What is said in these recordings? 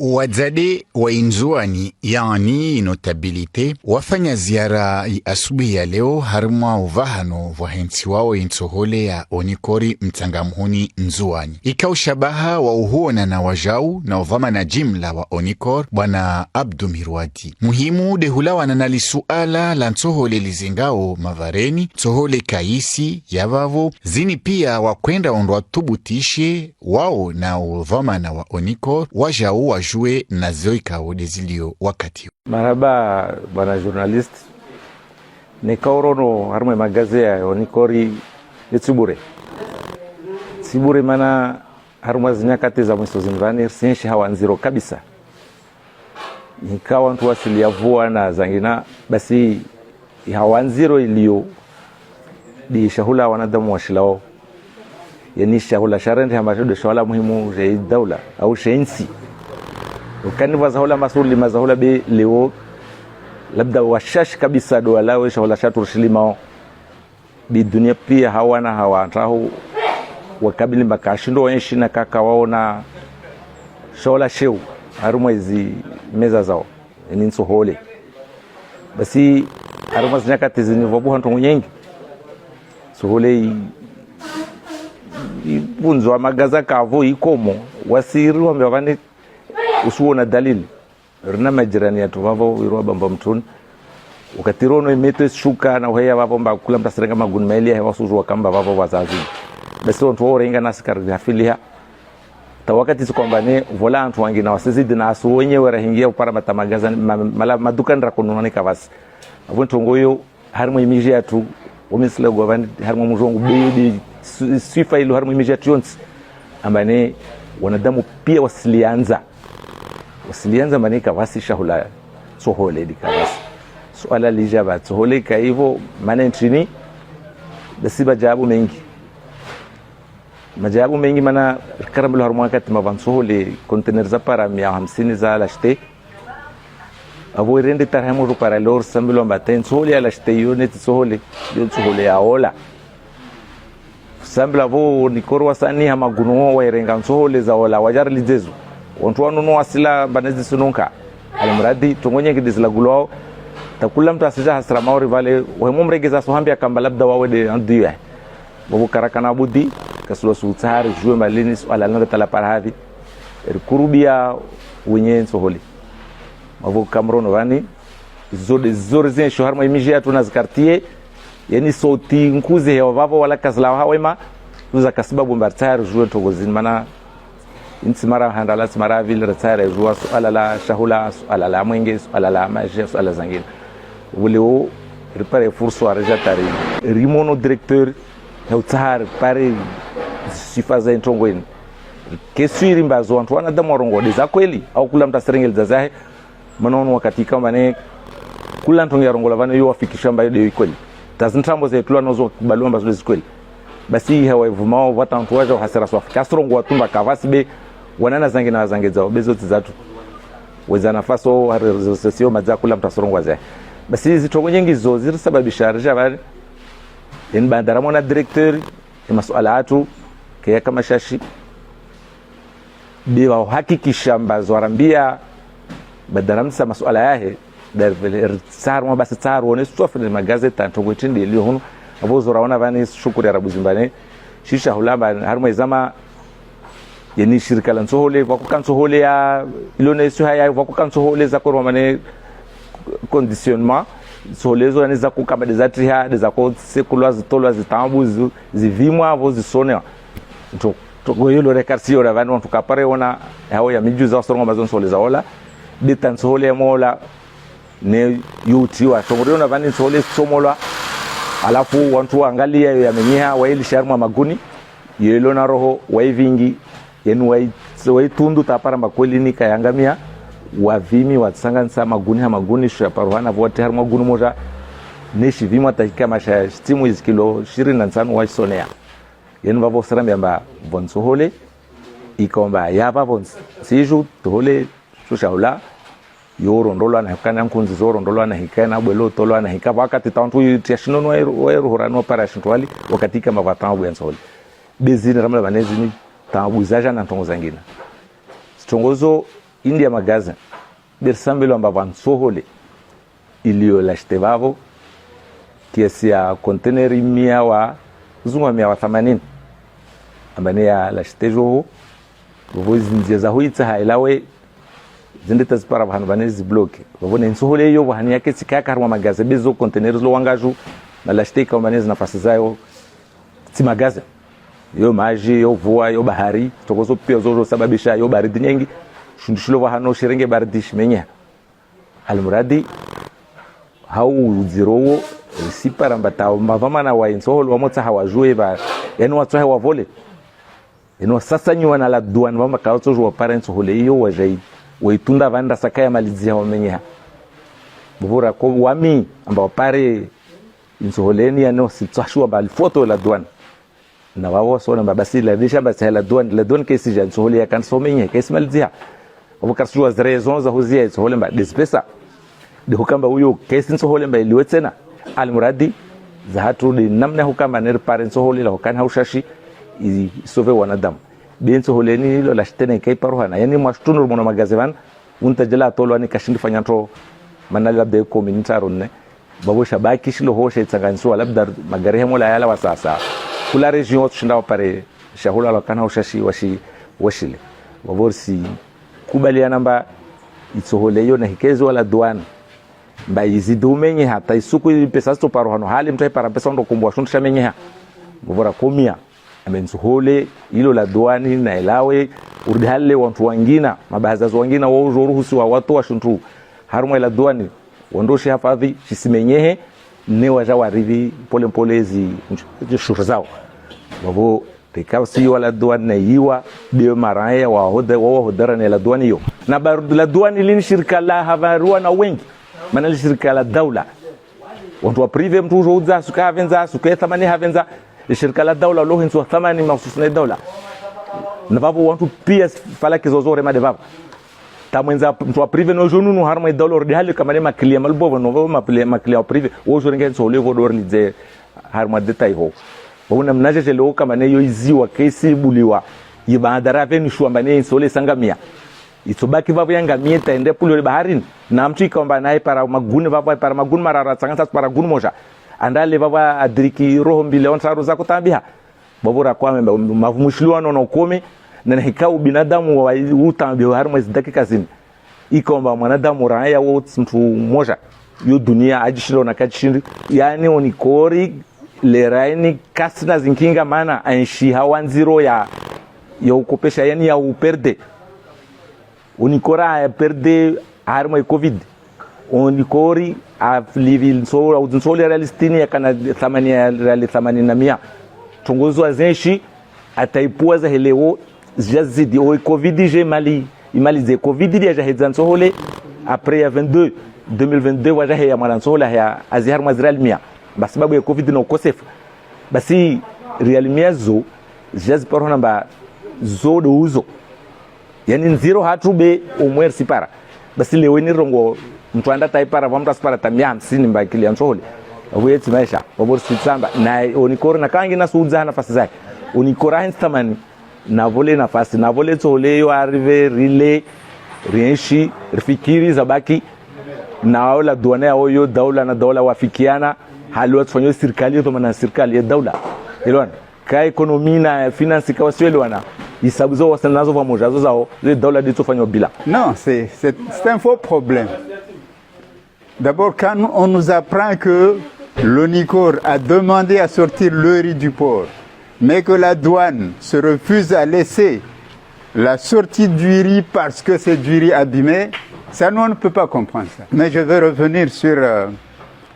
Wazade wa Inzuani yani notabilite wafanya ziara asubuhi ya leo harumwa uvahano vahensi wao insohole ya Onikori mtangamhuni Nzuani. Ika ushabaha wa uhuona na wajau na uvama na jimla wa Onikor bwana Abdu Mirwadi. Muhimu dehula wananali suala la nsohole lizingao mavareni, nsohole kaisi ya vavo, zini pia wakwenda ondwa tubutishe wao na uvama na wa Onikor wajau wa jue na zoika wodezilio wakati. Marhaba bwana journalist. Nikaorono harumwe magaze ya Onikori nitsibure. Sibure mana harumwa zinyakati za mwiso zinvani sinshi hawa nziro kabisa. Nikawa ntu wasili ya vua na zangina basi hawa nziro ilio di shahula wanadamu wa shilao. Yani shahula sharendi hamashudu shawala muhimu jai daula au shainsi. Ukani wazahula masuli mazahula be leo labda washash kabisa do alawe shahula shatu rishilima bi dunia pia hawana hawantahu wakabili makashindo wenshi na kaka wao na shawala sheu harumwa hizi meza zao ni nsohole basi harumwa zinyakati zinivobu hantu mwenyengi sohole bunzo magaza kavo ikomo wasiri wamevani usuona dalili rina majirani ya tuvavo wirua bamba mtuni ukatirono imeto shuka na uhaya vavo mba kula mtasirenga maguni maili ya wasuzu wakamba vavo wazazi basi wantu wao renga nasikari hafilia ta wakati sikombane vola antu wangi na wasizidi na asu wenyewe rahingia upara matamagaza maduka ndra kununani kavasi avuntu ngoyo harimo imiji yatu umisile govani harimo muzongu bidi sifa ilo harimo imiji yatu yonsi ambane wanadamu pia wasilianza mani kavasi shahula sohole di kavasi suala lijaba sohole ka hivyo maana nchini basi majabu mengi mana karambilo harumwa wakati mavansohole container za para 150 za lashte avo irende tarhamu para lor sambilo mbaten sohole ya lashte yonet sohole ya ola sambilo avo nikoro wasani hamaguno wa irenga sohole za ola wajar lijezu ontu wanu wasila banezi sununka alimradi tungonye kidizila gulwao takula mtu asija hasra maori vale wahemumregeza sohambia kamba labda wawede andiye babu karakana budi kasulo sultari juwe malini ala nanga tala parhavi kurubia wenye soholi babu kamrono vani zode zen shoharma imiji atu nazikartie yani sauti nkuze ya wavo wala kasla hawema tuza kasibabu mbartari juwe togozin mana inti mara handala mara vile retire jua suala la shahula suala la mwenge suala la maje suala zangine uleo repare furso arjatari rimono directeur hautar pare sifaza intongoini kesiri mbazo watu wana damu rongo de za kweli au kula mtasirengel za zahe manono wakati kama ne kula ntongia rongo lavana yo wafikisha mbayo de kweli tazintambo za tula nozo kubalwa mbazo de kweli basi hawa vumao watantu waje hasira swafi kasrongo watumba kavasi be wanana zangi na zangi zao bezoti zatu weza nafaso harizosesio mazakula mtasrongo zahe basi zitongo nyingi zo zirisababisha rjabari en bandaramona directeur masuala atu kaya kama shashi biwa hakikisha mbazo arambia badaramsa masuala yahe dar basi tsaro ne stofu ne magazeta ntogotindi ilio hunu abozo raona vani shukuri arabu zimbane shisha hulamba harmo izama yani shirika la nsohole wakukansohole ya ilone su haya wakukansohole za korwa mane conditionnement solezo yani za kukabadiza triha za ko sekulwa zitolwa zitambu zivimwa avo zisone to yelo rekarsiyo la vani wantu kapare ona hao ya miju za sorongo mazon soleza ola bitan sohole mola ne yutiwa tomoriona vani sohole somola alafu wantu angalia ya menyeha waili sharma maguni yelo na roho waivingi yenu waitundu tapara makweli ni kayangamia wavimi watsanganisa maguni shaparuhana vote harma gunu moja neshi vimwa takika masha stimu izkilo 25 wasonea yenu vavo sarambi amba vonsohole ikomba yaba vons siju tohole shushaula yoro ndolo na hikana nkunzi zoro ndolo na hikana bwelo tolo na hikaba wakati tantu yashinono wero horano para shintwali wakati kama vatangu yansole bezini ramla banezini tabuzaja na ntongo zangina stongozo India magazin bersambelo ambavyo ansohole iliyo lashtevavo kiasi ya konteneri 180 ambane ya lashtejo vozi nzeza huitsa hailawe zinde tazipara vanhu vane zibloke vavone nsohole iyo vahani yake tsikaka harma magaze bezo konteneri lo wangaju na lashteka ambane nafasi zayo tsi magaze yo maji yo vua yo bahari tokozo pia zozo sababisha yo baridi nyingi shundishilo vahano shirenge baridi shimenya almuradi hau zirowo sipara mbata mavamana wa insohol wamotsa hawajue ba yani watsohe wavole eno sasa nywa na la douane vama kaotso jwa parents hole iyo wajai waitunda vanda sakaya malizia wamenya buvura ko wami amba pare insoholeni ano sitsashwa bal foto la douane na wao sona babasi la disha basi la douane kesi ja insohole ya kan somenya kesi malizia obukarshwa raisons za huzia insohole ba despesa de hukamba huyo kesi insohole ba iliwetsena almuradi za hatu de namna hukamba ner parents hole la hukan haushashi isove wanadamu benso holeni hilo la shtene kai paruhana yani mwashtunur mono magazevan untajela tolo ni kashindi fanyanto manala labda community aronne babo shabaki shilo hoshe tsanganso labda magare hemola yala wasasa kula region tshinda pare shahula la kana ushashi washile baborsi kubaliana namba itsohole yo na hikezo wala douane mba izidumenye hata isuku pesa sto paruhano hali mtai para pesa ndo kumbwa shuntu shamenye ha bobora komia amensuhole ilo la douane na elawe urdhalle watu wangina mabazazo wangina wao ruhusu wa watu wa shuntu harumwe la douane wondoshe hafadhi shisimenyehe ne wajawa rivi pole polezi shuru zao babo tekawsi wala douane na yiwa bio maraya wa hodara na la douane yo na baru la douane lini shirika la havarua na wengi maana shirika la daula watu wa prive mtu uza sukavenza sukethamani havenza shirika la daula lo hinso thamani mahsusi na daula na babu watu pia falaki zozore made babu tamwenza mtu wa prive no jonunu harma daula ordi hali kama ne maklia malbovo no maklia prive wo joringa so le vodor lidze harma detail ho bona mnaje jelo kama ne yo iziwa kesi buliwa yibadara veni shwamba ne sole sangamia itsobaki babu yanga mieta ende pulo baharini na mtu ikomba naye para maguni babu para maguni marara tsangasa para guni moja andale baba adriki roho mbile onsaru za kutambia babura kwa mavumushliwa no kome na hikau binadamu wa utambia harma dakika zini ikomba mwanadamu raia wo mtu moja yo dunia ajishiro na kachindi yani onikori le raini kasna zinkinga maana anshi hawanziro ya ukopesha yani ya uperde unikora ya perde harma covid onikori aflivil so au sole realistini yakana thamani ya real 80 tongozwa zenshi ataipua za heleo jazidi o covid je mali imalize covid ya jahedzan sohole après ya 2022 wajahe ya mwana sohole ya azihar mazral mia basababu ya covid na ukosefu basi real mia zo jaz parona ba zo do uzo yani nziro hatube omwer sipara basi leo ni rongo mtu anda taipara vamta spara tamia 50 mbakili ansole weti maisha wabor sitsamba na onikora na kangi na suudza nafasi zake unikora hinstamani na vole nafasi na vole tole yo arrive rile rienshi rifikiri zabaki na wala douane yao yo daula na daula wafikiana hali watu serikali to maana serikali ya daula elwana ka ekonomi na finance ka wasielewana hisabu zao wasanazo pamoja zao daula ditofanywa bila. Non, c'est un faux problème. D'abord, quand on nous apprend que l'ONICOR a demandé à sortir le riz du port, mais que la douane se refuse à laisser la sortie du riz parce que c'est du riz abîmé, ça, nous, on ne peut pas comprendre ça. Mais je vais revenir sur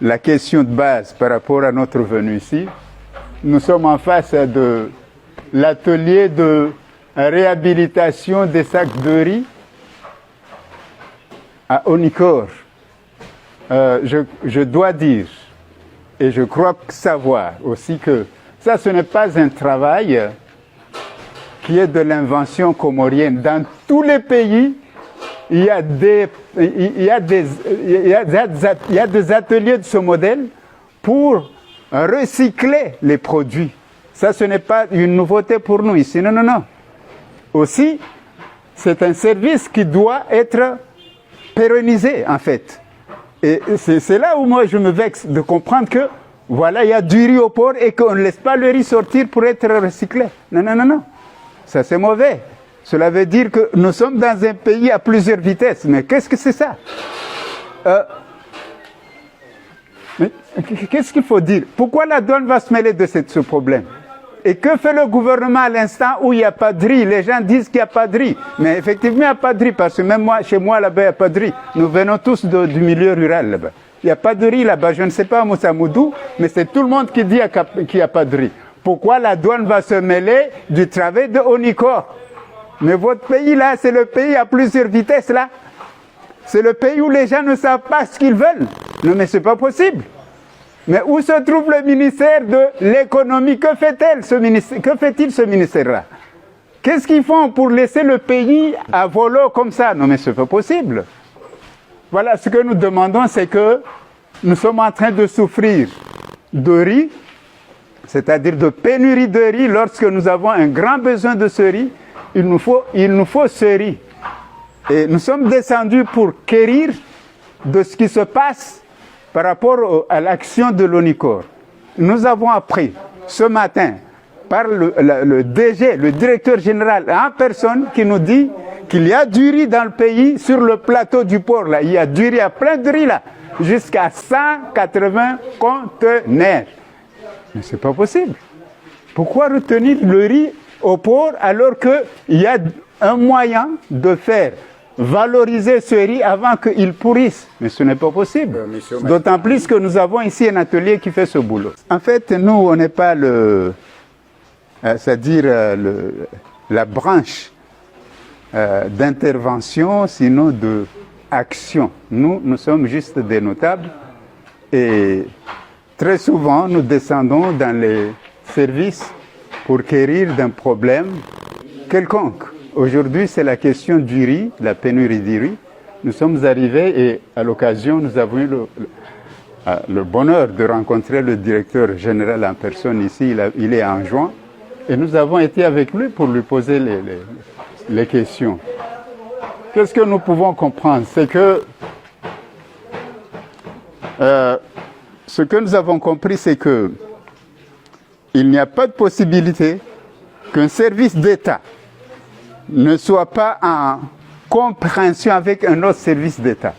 la question de base par rapport à notre venue ici. Nous sommes en face de l'atelier de réhabilitation des sacs de riz à ONICOR. Je dois dire, et je crois savoir aussi que ça, ce n'est pas un travail qui est de l'invention comorienne. Dans tous les pays, il y a des ateliers de ce modèle pour recycler les produits. Ça, ce n'est pas une nouveauté pour nous ici. Non, non, non. Aussi, c'est un service qui doit être pérennisé, en fait. Et c'est là où moi je me vexe de comprendre que, voilà, il y a du riz au port et qu'on ne laisse pas le riz sortir pour être recyclé. Non, non, non, non. Ça, c'est mauvais. Cela veut dire que nous sommes dans un pays à plusieurs vitesses. Mais qu'est-ce que c'est ça? Mais qu'est-ce qu'il faut dire? Pourquoi la douane va se mêler de ce problème? Et que fait le gouvernement à l'instant où il n'y a pas de riz? Les gens disent qu'il n'y a pas de riz. Mais effectivement, il n'y a pas de riz, parce que même moi, chez moi, là-bas, il n'y a pas de riz. Nous venons tous du milieu rural, là-bas. Il n'y a pas de riz là-bas. Je ne sais pas, Moussa Moudou, mais c'est tout le monde qui dit qu'il n'y a pas de riz. Pourquoi la douane va se mêler du travail de Onicor? Mais votre pays, là, c'est le pays à plusieurs vitesses, là. C'est le pays où les gens ne savent pas ce qu'ils veulent. Non, mais ce n'est pas possible. Mais où se trouve le ministère de l'économie? Que fait-il, ce ministère-là? Qu'est-ce qu'ils font pour laisser le pays à volo comme ça? Non, mais ce n'est pas possible. Voilà, ce que nous demandons, c'est que nous sommes en train de souffrir de riz, c'est-à-dire de pénurie de riz. Lorsque nous avons un grand besoin de ce riz, il nous faut ce riz. Et nous sommes descendus pour quérir de ce qui se passe par rapport à l'action de l'ONICOR. Nous avons appris ce matin par le DG, le directeur général en personne, qui nous dit qu'il y a du riz dans le pays, sur le plateau du port. Là. Il y a du riz, il y a plein de riz là, jusqu'à 180 conteneurs. Mais ce n'est pas possible. Pourquoi retenir le riz au port alors qu'il y a un moyen de faire valoriser ce riz avant qu'il pourrisse? Mais ce n'est pas possible. D'autant plus que nous avons ici un atelier qui fait ce boulot. En fait, nous, on n'est pas c'est-à-dire la branche d'intervention, sinon d'action. Nous sommes juste des notables et très souvent, nous descendons dans les services pour quérir d'un problème quelconque. Aujourd'hui, c'est la question du riz, la pénurie du riz. Nous sommes arrivés et à l'occasion, nous avons eu le bonheur de rencontrer le directeur général en personne ici. Il est en juin. Et nous avons été avec lui pour lui poser les questions. Qu'est-ce que nous pouvons comprendre? C'est que ce que nous avons compris, c'est que il n'y a pas de possibilité qu'un service d'État ne soit pas en compréhension avec un autre service d'État.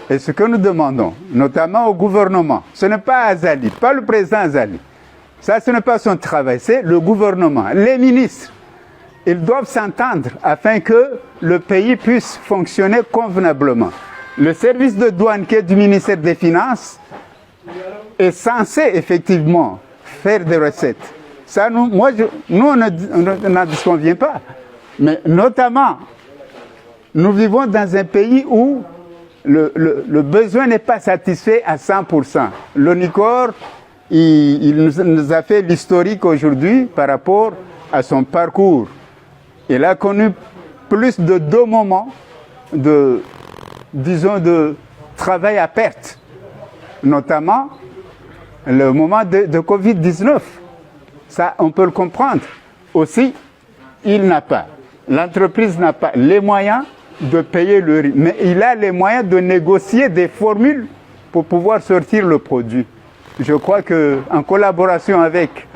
Et ce que nous demandons, notamment au gouvernement, ce n'est pas Azali, pas le président Azali. Ça, ce n'est pas son travail, c'est le gouvernement. Les ministres, ils doivent s'entendre afin que le pays puisse fonctionner convenablement. Le service de douane qui est du ministère des Finances est censé effectivement faire des recettes. Ça, nous, on n'en disconvient pas. Mais notamment, nous vivons dans un pays où le besoin n'est pas satisfait à 100%. L'ONICOR, il nous a fait l'historique aujourd'hui par rapport à son parcours. Il a connu plus de 2 moments de travail à perte, notamment le moment de Covid-19. Ça, on peut le comprendre. Aussi, l'entreprise n'a pas les moyens de payer le riz, mais il a les moyens de négocier des formules pour pouvoir sortir le produit. Je crois qu'en collaboration avec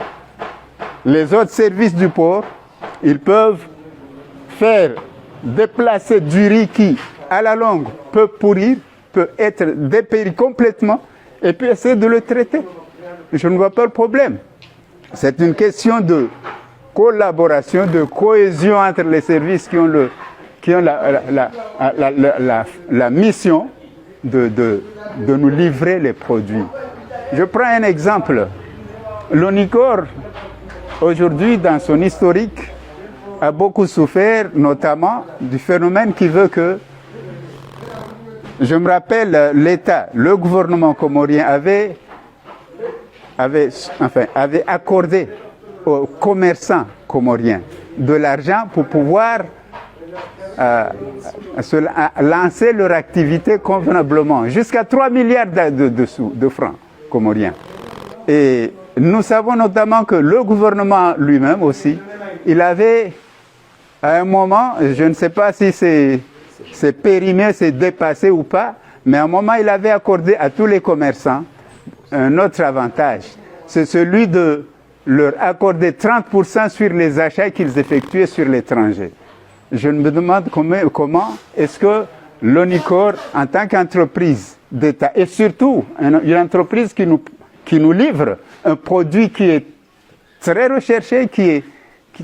les autres services du port, ils peuvent faire déplacer du riz qui, à la longue, peut pourrir, peut être dépéri complètement, et puis essayer de le traiter. Je ne vois pas le problème. C'est une question de collaboration, de cohésion entre les services qui ont la mission de nous livrer les produits. Je prends un exemple. L'ONICOR, aujourd'hui, dans son historique, a beaucoup souffert, notamment du phénomène qui veut que, je me rappelle, l'État, le gouvernement comorien avait accordé aux commerçants comoriens de l'argent pour pouvoir lancer leur activité convenablement, jusqu'à 3 milliards de francs comoriens. Et nous savons notamment que le gouvernement lui-même aussi, il avait À un moment, je ne sais pas si c'est périmé, c'est dépassé ou pas, mais à un moment, il avait accordé à tous les commerçants un autre avantage. C'est celui de leur accorder 30% sur les achats qu'ils effectuaient sur l'étranger. Je me demande comment est-ce que l'ONICOR, en tant qu'entreprise d'État, et surtout une entreprise qui nous livre un produit qui est très recherché, qui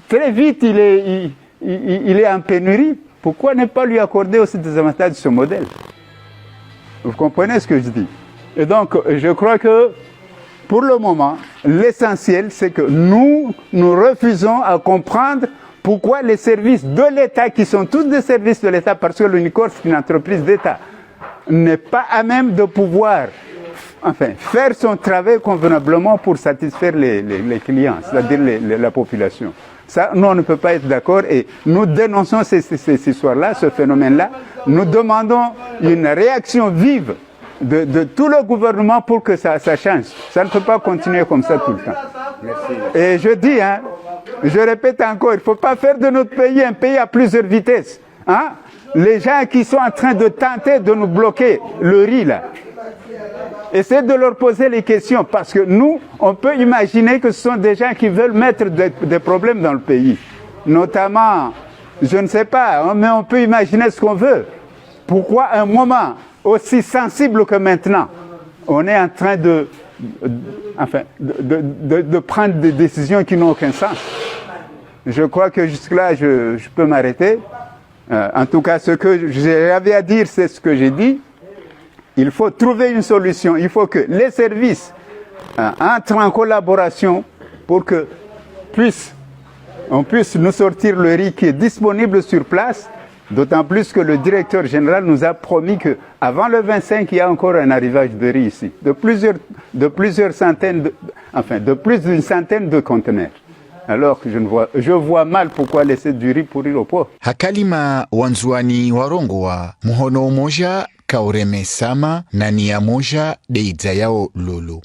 très vite il est en pénurie, pourquoi ne pas lui accorder aussi des avantages de ce modèle? Vous comprenez ce que je dis? Et donc, je crois que pour le moment, l'essentiel, c'est que nous refusons à comprendre pourquoi les services de l'État, qui sont tous des services de l'État, parce que l'ONICOR, c'est une entreprise d'État, n'est pas à même de pouvoir faire son travail convenablement pour satisfaire les clients, c'est-à-dire la population. Ça, nous, on ne peut pas être d'accord et nous dénonçons ces histoires-là, ce phénomène-là. Nous demandons une réaction vive de tout le gouvernement pour que ça change. Ça ne peut pas continuer comme ça tout le temps. Merci. Et je dis, je répète encore, il ne faut pas faire de notre pays un pays à plusieurs vitesses. Les gens qui sont en train de tenter de nous bloquer le riz, là, essayez de leur poser les questions, parce que nous, on peut imaginer que ce sont des gens qui veulent mettre des problèmes dans le pays. Notamment, je ne sais pas, mais on peut imaginer ce qu'on veut. Pourquoi à un moment aussi sensible que maintenant, on est en train de prendre des décisions qui n'ont aucun sens? Je crois que jusque-là, je peux m'arrêter. En tout cas, ce que j'avais à dire, c'est ce que j'ai dit. Il faut trouver une solution. Il faut que les services entrent en collaboration pour que on puisse nous sortir le riz qui est disponible sur place. D'autant plus que le directeur général nous a promis qu'avant le 25, il y a encore un arrivage de riz ici, de plusieurs centaines, de plus d'une centaine de conteneurs. Alors que je vois mal pourquoi laisser du riz pourrir au port. Hakalima wanzuani warongowa muhono moja kaureme sama na nia moja deidza yao lulu.